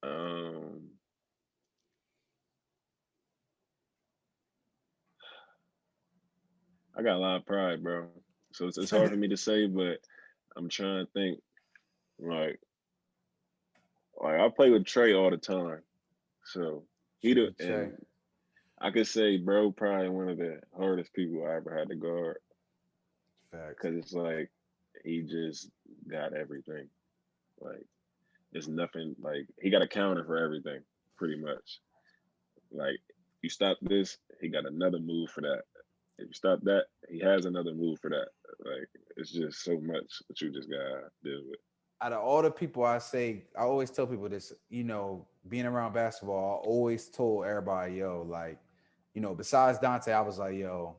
um, I got a lot of pride, bro. So it's hard for me to say, but I'm trying to think. Like, like I play with Trey all the time, so Trey. and I could say, bro, probably one of the hardest people I ever had to guard Facts. because it's like he just got everything. Like, there's nothing like he got a counter for everything, pretty much. Like, you stop this, he got another move for that. If you stop that, he has another move for that. Like, it's just so much that you just gotta deal with. Out of all the people I say, I always tell people this, being around basketball, I always told everybody, yo, like, besides Dante, I was like, yo,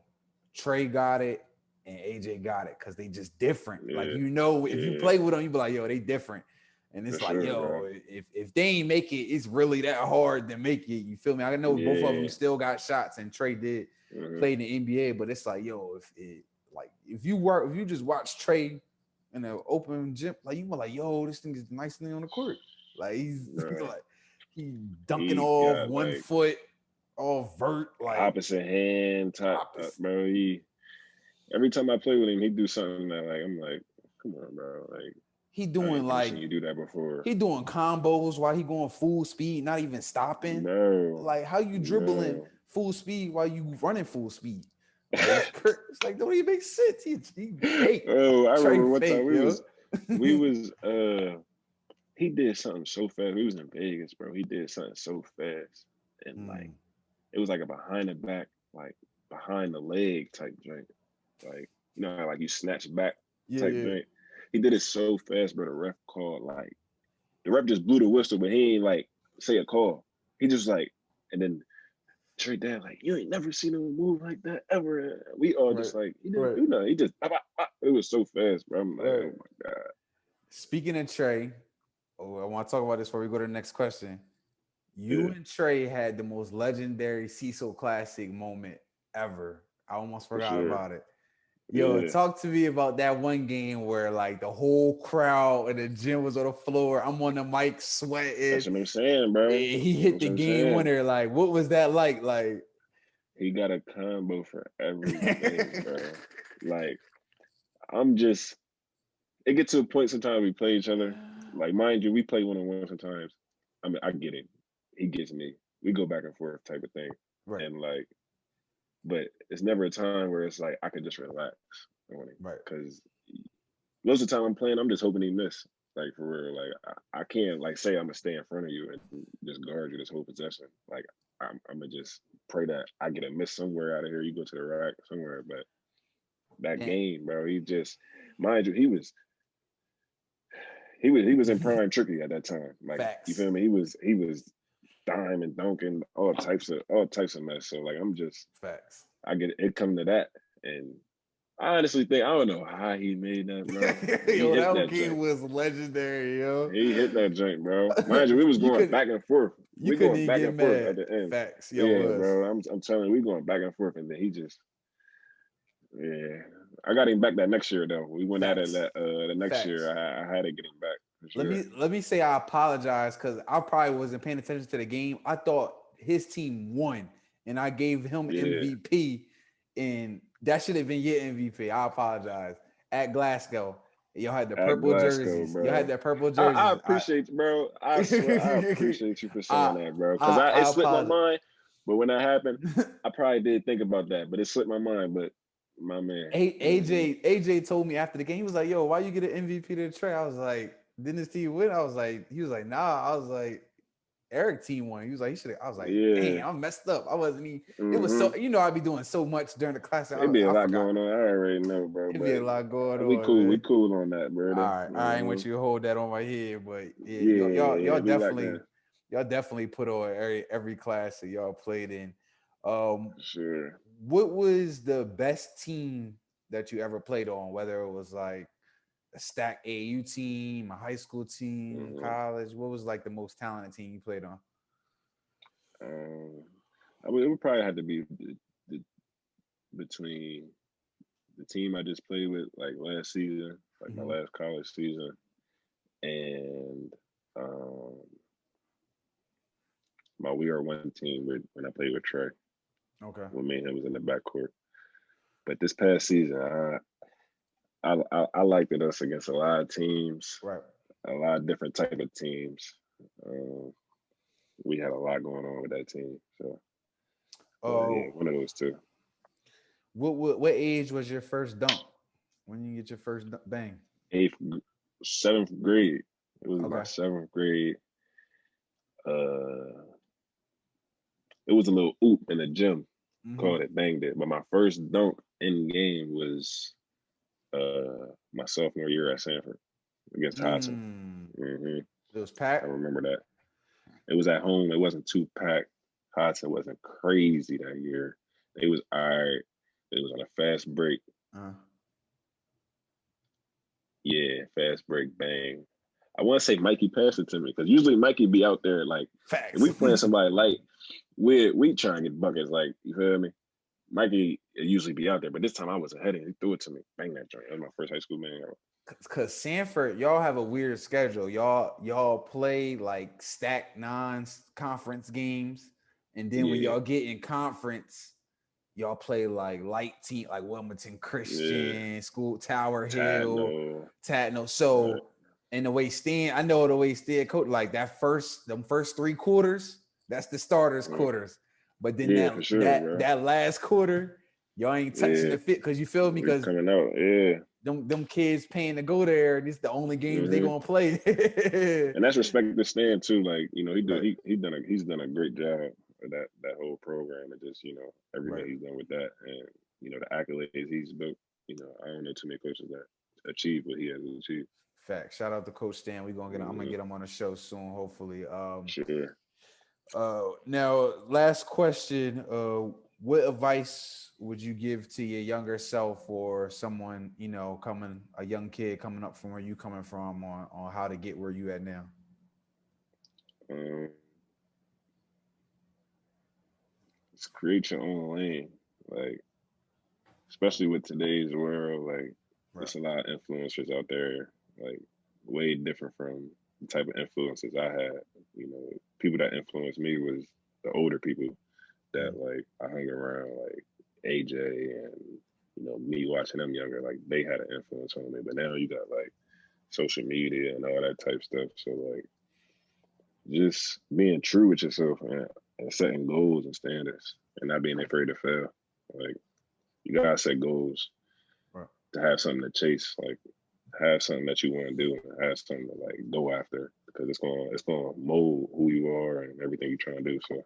Trey got it and AJ got it because they just different. Like, Yeah, if you yeah, play with them, you be like, yo, they different. And for it's like, sure, bro. yo, if they ain't make it, it's really that hard to make it. You feel me? I know both of them Yeah. still got shots, and Trey did Hmm. play in the NBA, but it's like, yo, if you just watch Trey in an open gym, like you were like, yo, this thing is the nicest thing on the court. Like he's Bro, like he dunking he off got one like foot, all vert, like opposite hand type, opposite. bro. He every time I play with him, he do something that like I'm like, come on, bro. Like He I doing ain't never like seen you do that before. he doing combos while he going full speed, not even stopping. No, Like how you dribbling no. full speed while you running full speed? Like it's like don't even make sense. He fake. Oh, I Trey remember one time fake, yo. we was he did something so fast. We was in Vegas, bro. He did something so fast. And like Mm, it was like a behind the back, like behind the leg type drink. Like, you know how like you snatch back yeah, type yeah. drink. He did it so fast, bro. The ref called like the ref just blew the whistle, but he ain't like say a call. He just like and then Trey Dad like, you ain't never seen him move like that ever. And we all Right, just like, he didn't right, do nothing. He just it was so fast, bro. I'm like, right. oh my God. Speaking of Trey, I want to talk about this before we go to the next question. You Yeah, and Trey had the most legendary Cecil Classic moment ever. I almost for forgot sure. about it. Yo, Yeah. talk to me about that one game where like the whole crowd and the gym was on the floor. I'm on the mic sweating. That's what I'm saying, bro. And he hit That's the what I'm game saying. winner. Like, what was that like? Like, He got a combo for everything, bro. Like, I'm just it gets to a point sometimes we play each other. Like, mind you, we play one on one sometimes. I mean, I get it. He gets me. We go back and forth type of thing. right, And like, but it's never a time where it's like I could just relax on him. right. Cause most of the time I'm playing, I'm just hoping he miss. Like for real. Like I can't like say I'm gonna stay in front of you and just guard you this whole possession. Like I'm gonna just pray that I get a miss somewhere out of here. You go to the rack somewhere. But that And game, bro, he just mind you, he was in prime tricky at that time. Like you facts, feel me? He was dime and dunking all types of mess. So like I'm just facts. I get it come to that. And I honestly think I don't know how he made that, bro. But he Yo, hit that that game joint. was legendary, yo. He hit that joint, bro. Mind you, we was you going could back and forth. you We couldn't going even back get and forth mad. at the end. Facts, yo Yeah, was. bro. I'm telling you, we going back and forth, and then he just yeah. I got him back that next year though. We went at it Facts. that the next year. Facts. I had to get him back for Let sure. me let me say I apologize because I probably wasn't paying attention to the game. I thought his team won, and I gave him Yeah, MVP. And That should have been your MVP. I apologize. At Glasgow, y'all had the At purple Glasgow, jerseys. You had bro. the purple I jerseys. appreciate you, bro. I swear, I appreciate you for saying I, that, bro. Because it I slipped my apologize. mind. But when that happened, I probably did think about that. But it slipped my mind. But my man, AJ told me after the game, he was like, "Yo, why you get an MVP to the tray?" I was like, "Didn't this team win?" He was like, "Nah." I was like, "Eric team won." He was like, "He should." I was like, yeah. "Dang, I'm messed up. I wasn't even." It was Mm-hmm. so I'd be doing so much during the class. It be a I lot forgot. going on. I already know, bro. It'd be a But lot going we on, cool. We man. cool on that, brother. All right, I ain't want you to hold that on my head, but yeah, Yeah. We like that. y'all definitely put on every class that y'all played in. Um, Sure. what was the best team that you ever played on? Whether it was like a stack AU team, a high school team, Mm-hmm. college. What was like the most talented team you played on? Um, it would probably have to be the, between the team I just played with like last season, like my Mm-hmm. last college season, and um, my We Are One team with when I played with Trey. Okay. When me and him was in the backcourt. But this past season, I liked it us against a lot of teams, Right. a lot of different type of teams. Um, we had a lot going on with that team. So, but yeah, Oh, one of those two. what age was your first dunk? When you get your first bang? Eighth, seventh grade. It was my Okay. seventh grade. Uh, it was a little oop in the gym Mm-hmm. called it banged it. But my first dunk in game was my sophomore year at Sanford against Hudson. Mm. Hmm. It was I packed. remember that. It was at home. It wasn't too packed. Hudson wasn't crazy that year. It was all right. It was on a fast break. Uh, Yeah, fast break bang. I want to say Mikey passed it to me because usually Mikey be out there like if Facts. we playing somebody light, we try and get buckets like you feel me. Mikey usually be out there, but this time I was ahead and he threw it to me. Bang that joint. That was my first high school bang. Cause Sanford, y'all have a weird schedule. Y'all play like stacked non-conference games, and then when Yeah, y'all get in conference, y'all play like light team, like Wilmington yeah. Christian, School Tower Tad Hill, no. Tatno. Right. So, and the way Stan, I know the way Stan coach, like them first 3 quarters, that's the starters Right. quarters. But then Yeah, for sure, bro. that last quarter, y'all ain't touching Yeah, the fit because you feel me? we Because coming out. Yeah. them kids paying to go there. And it's the only games they Hmm. gonna play. And that's respect to Stan too. Like Right, he's done a great job of that whole program and just everything right. he's done with that and the accolades he's built. I don't know too many coaches that achieve what he has achieved. Fact. Shout out to Coach Stan. I'm gonna Hmm. get him on the show soon, hopefully. Sure. Now last question. What advice would you give to your younger self or someone, a young kid coming up from where you coming from on how to get where you at now? Um, just create your own lane. Like especially with today's world, like Right. there's a lot of influencers out there, like way different from the type of influences I had. People that influenced me was the older people that Mm, like I hung around, like AJ and me watching them younger, like they had an influence on me. But now you got like social media and all that type stuff. So like just being true with yourself and setting goals and standards and not being afraid to fail. Like you gotta set goals right. to have something to chase, like have something that you want to do and have something to like go after because it's gonna mold who you are and everything you're trying to do. So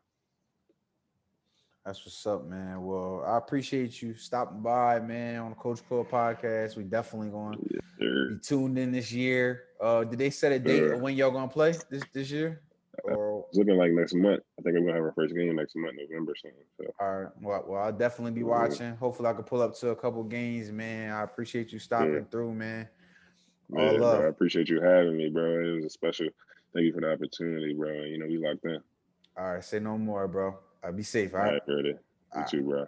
That's what's up, man. Well, I appreciate you stopping by, man, on the Coach Club podcast. We definitely going to sure, be tuned in this year. Did they set a date of sure. when y'all gonna play this year? Or It's looking like next month. I think we're gonna have our first game next month, November or something. So all right, well, I'll definitely be yeah, watching. Hopefully, I can pull up to a couple games, man. I appreciate you stopping sure. through, man. All Yeah, bro. I love. appreciate you having me, bro. It was a special thank you for the opportunity, bro. We locked in. All right, say no more, bro. Be safe. All All right. right, brother. All You right. too, bro.